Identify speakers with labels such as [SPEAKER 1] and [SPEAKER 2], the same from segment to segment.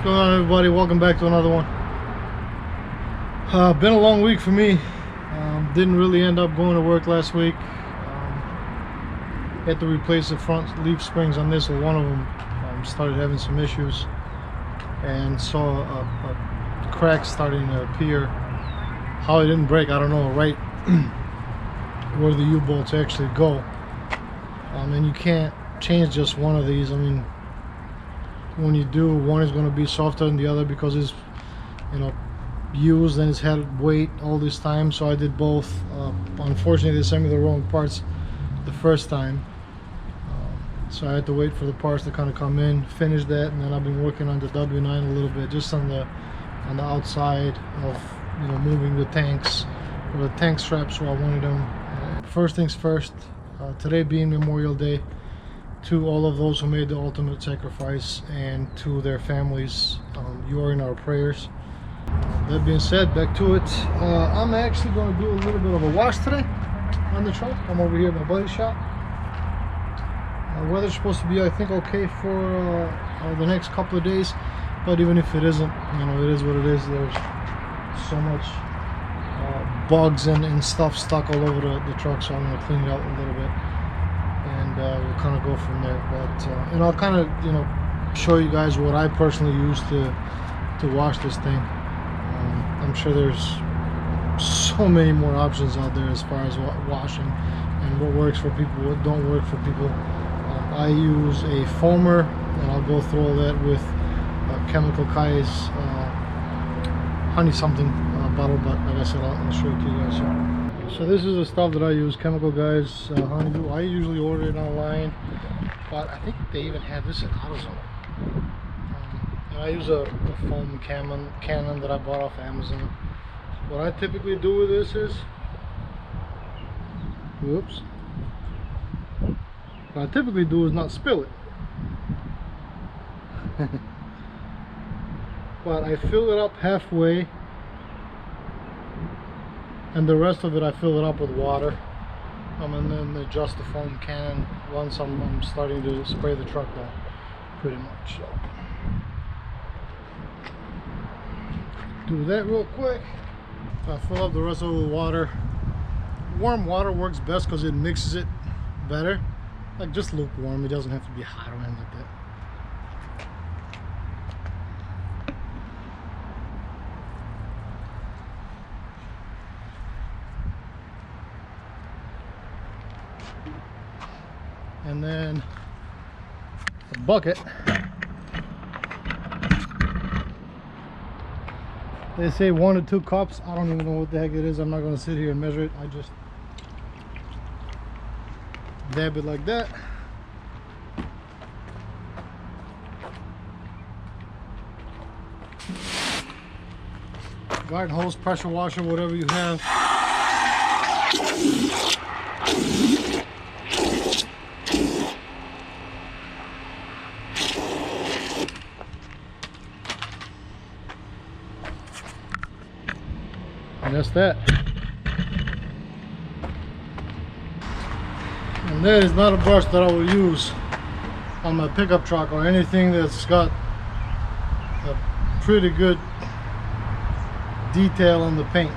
[SPEAKER 1] going on, everybody? Welcome back to another one. Been a long week for me. Didn't really end up going to work last week. Had to replace the front leaf springs on this, so one of them started having some issues, and saw a crack starting to appear. How it didn't break, I don't know, right where the U-bolts actually go. And you can't change just one of these. I mean, when you do, one is going to be softer than the other because it's, you know, used and it's had weight all this time. So I did both. Unfortunately, they sent me the wrong parts the first time, so I had to wait for the parts to kind of come in, finish that, and then I've been working on the W9 a little bit, just on the outside of, you know, moving the tanks or the tank straps where I wanted them. First things first, today being Memorial Day, to all of those who made the ultimate sacrifice and to their families, you are in our prayers. That being said, back to it. I'm actually going to do a little bit of a wash today on the truck. I'm over here at my buddy's shop. Weather's supposed to be, I think, okay for the next couple of days, but even if it isn't, you know, it is what it is. There's so much bugs and stuff stuck all over the truck, so I'm going to clean it out a little bit, and we'll kind of go from there. But and I'll kind of, you know, show you guys what I personally use to wash this thing. I'm sure there's so many more options out there as far as washing and what works for people, what don't work for people. I use a foamer, and I'll go through all that with Chemical Kai's honey something bottle, but like I said, I'll show it to you guys. So this is the stuff that I use, Chemical Kai's honeydew. I usually order it online, but I think they even have this at AutoZone. And I use a foam cannon that I bought off Amazon. What I typically do with this is, whoops, what I typically do is not spill it. But I fill it up halfway, and the rest of it I fill it up with water, and then adjust the foam cannon once I'm starting to spray the truck down, pretty much. So do that real quick. I fill up the rest of it with water. Warm water works best because it mixes it better. Like just lukewarm, it doesn't have to be hot or anything like that. And then a bucket. They say 1 to 2 cups. I don't even know what the heck it is. I'm not going to sit here and measure it. I just dab it like that. Garden hose, pressure washer, whatever you have. And that's that. And that is not a brush that I will use on my pickup truck or anything that's got a pretty good detail on the paint.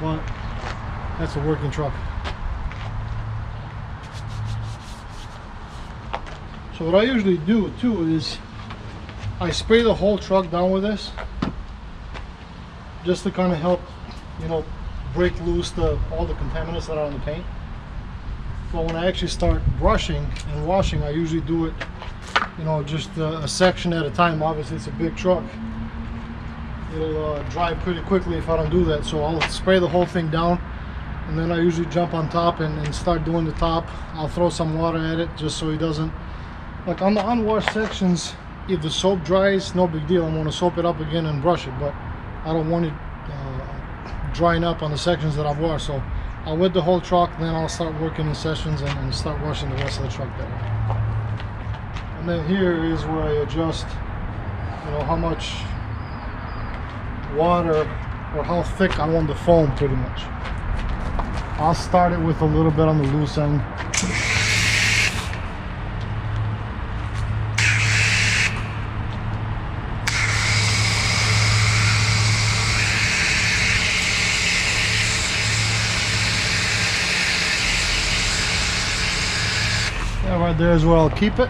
[SPEAKER 1] But that's a working truck. So what I usually do too is I spray the whole truck down with this, just to kind of help, you know, break loose all the contaminants that are on the paint. But when I actually start brushing and washing, I usually do it, you know, just a section at a time. Obviously it's a big truck, it'll dry pretty quickly if I don't do that. So I'll spray the whole thing down, and then I usually jump on top and start doing the top. I'll throw some water at it just so it doesn't, like on the unwashed sections, if the soap dries, no big deal, I'm going to soap it up again and brush it, but I don't want it drying up on the sections that I've washed. So I'll wet the whole truck, then I'll start working in sessions and start washing the rest of the truck that way. And then here is where I adjust, you know, how much water or how thick I want the foam, pretty much. I'll start it with a little bit on the loose end. Yeah, right there is where I'll keep it.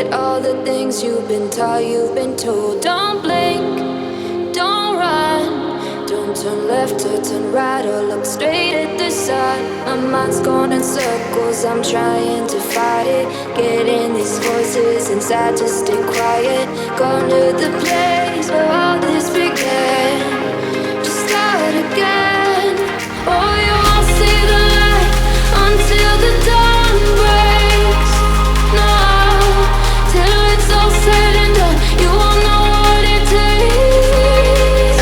[SPEAKER 2] forget all the things you've been taught, you've been told. Don't blink, don't run, don't turn left or turn right or look straight at the sun. My mind's going in circles, I'm trying to fight it. Getting these voices inside to stay quiet. Going to the place where all this began. Just start again. Oh, you won't see the light until the dawn breaks. No, till it's all said and done, you won't know what it takes.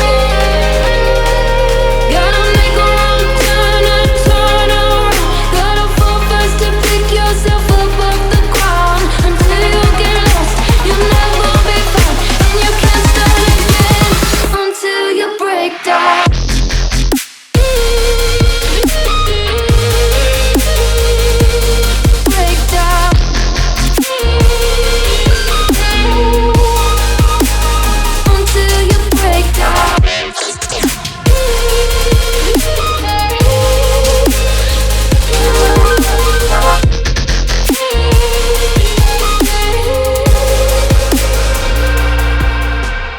[SPEAKER 2] Gotta make a wrong turn and turn around. Gotta fall fast to pick yourself up off the ground. Until you get lost, you'll never be found, and you can't start again until you break down. Break down. Until you break down.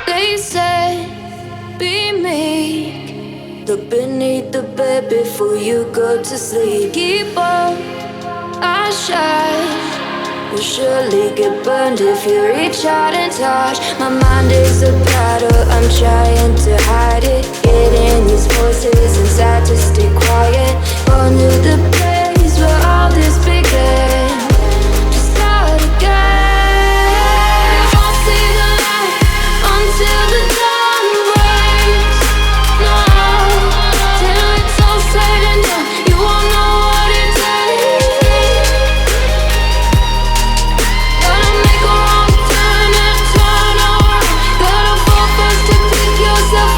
[SPEAKER 2] They said, be meek. Look beneath the bed before you go to sleep. Keep on, I shine. You'll surely get burned if you reach out and touch. My mind is a battle, I'm trying to hide it. Getting these voices inside to stay quiet. Going to the place where all this began. Just start again. You won't see the light until the dawn breaks. No, till it's all said and done, you won't know what it takes. Gotta make a wrong turn and turn around. Gotta fall fast to pick yourself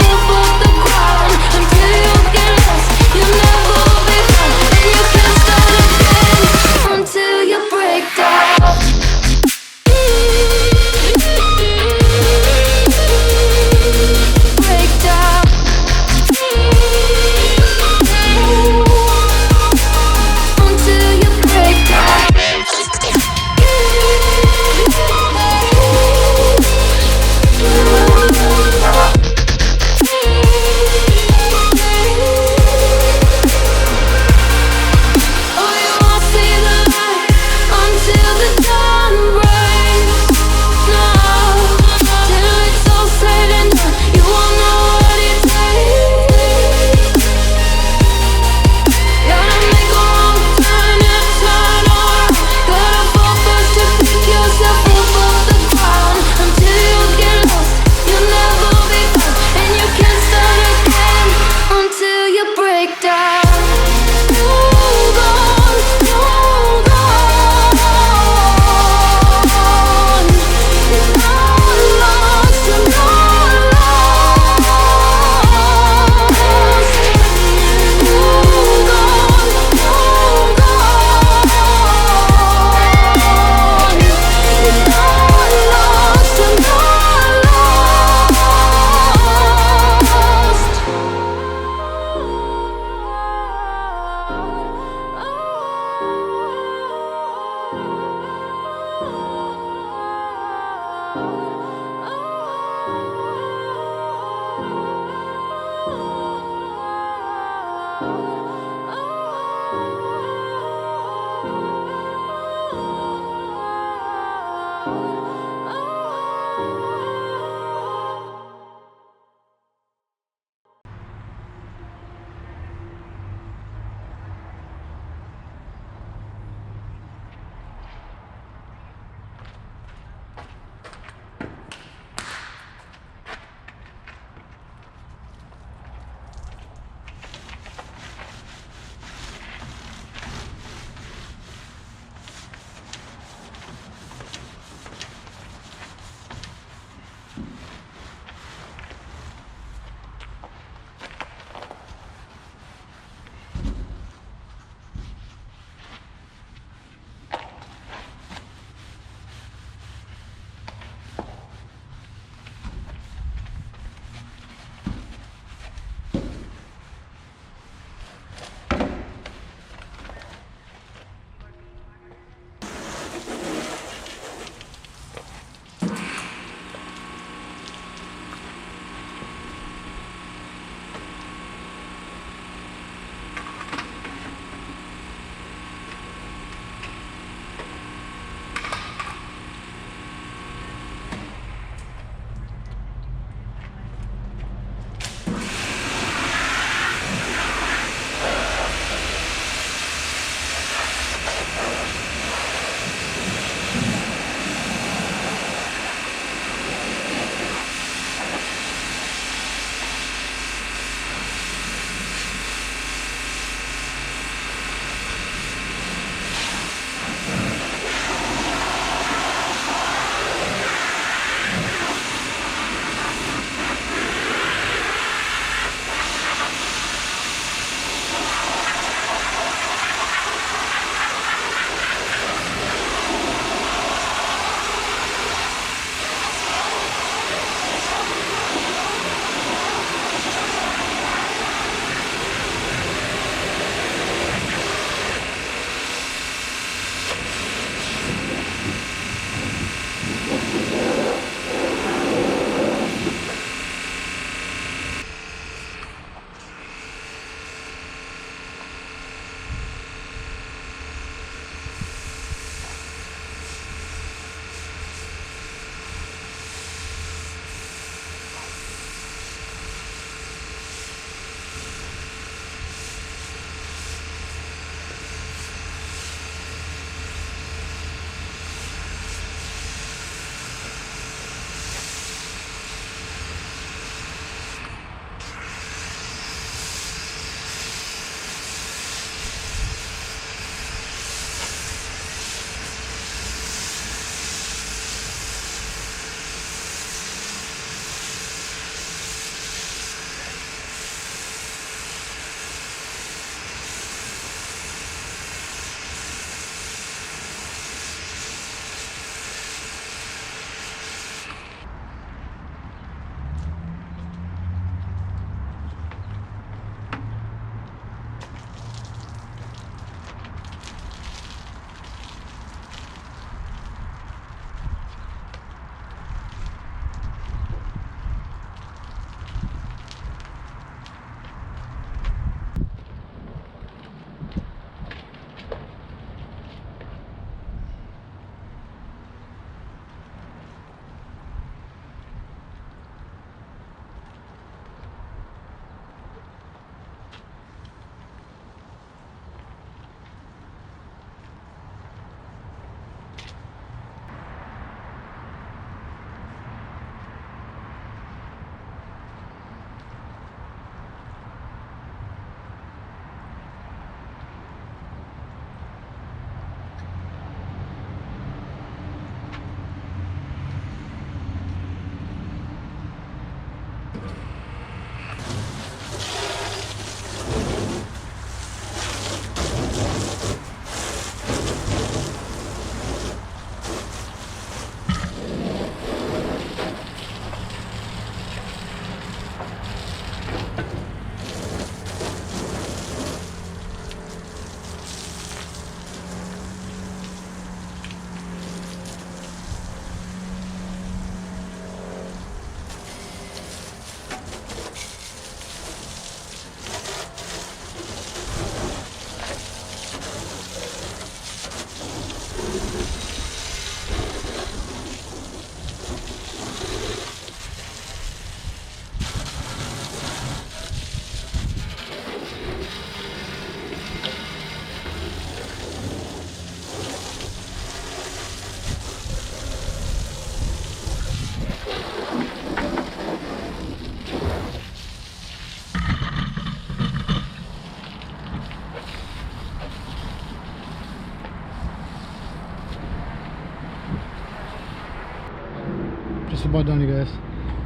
[SPEAKER 1] Just about done, you guys.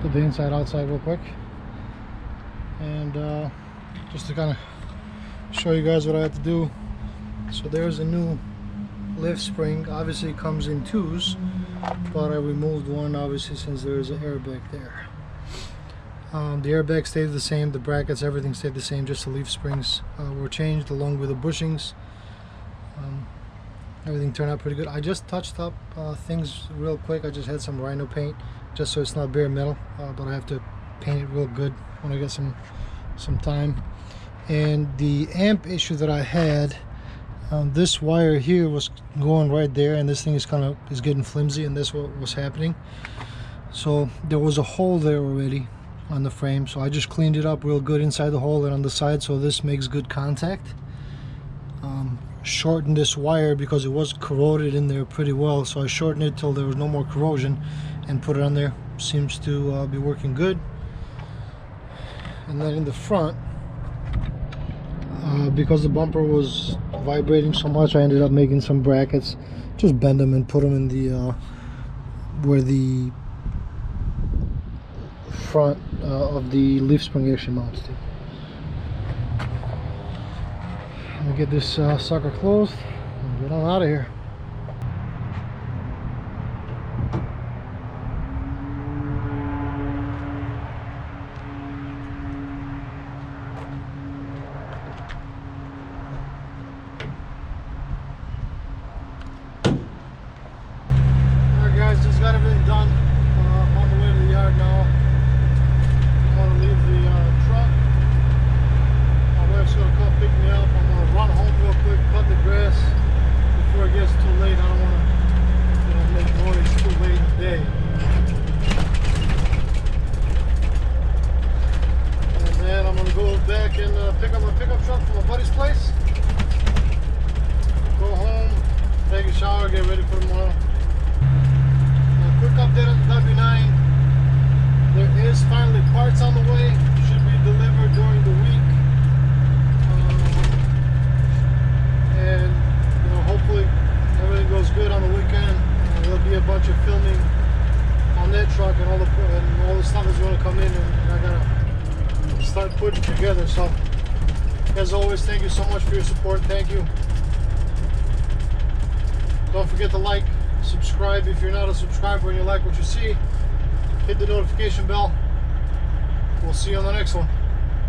[SPEAKER 1] Put the inside outside real quick, and just to kind of show you guys what I had to do. So there's a new lift spring. Obviously it comes in twos, but I removed one obviously since there is an airbag there. The airbag stayed the same, the brackets, everything stayed the same, just the leaf springs were changed along with the bushings. Everything turned out pretty good. I just touched up things real quick. I just had some rhino paint just so it's not bare metal, but I have to paint it real good when I get some time. And the amp issue that I had, this wire here was going right there, and this thing is getting flimsy, and that's what was happening. So there was a hole there already on the frame, so I just cleaned it up real good inside the hole and on the side, so this makes good contact. Shortened this wire because it was corroded in there pretty well, so I shortened it till there was no more corrosion and put it on there. Seems to be working good. And then in the front, because the bumper was vibrating so much, I ended up making some brackets, just bend them and put them in the where the front of the leaf spring actually mounts to. Let me get this sucker closed and get on out of here. Alright guys, just got everything done. I'm on the way to the yard now. I'm going to leave the truck. My wife's going to come pick me up. I'm going to run home real quick, cut the grass before it gets too late. I don't want to make noise too late in the day. And then I'm going to go back and pick up my pickup truck from my buddy's place. Go home, take a shower, get ready for tomorrow. Quick update on the W9. There is finally parts on the way. Should be delivered during the week. And hopefully everything goes good on the weekend. There'll be a bunch of filming on that truck, and all the stuff is going to come in, and I gotta start putting it together. So as always, thank you so much for your support. Thank you. Don't forget to like, subscribe if you're not a subscriber and you like what you see. Hit the notification bell. We'll see you on the next one.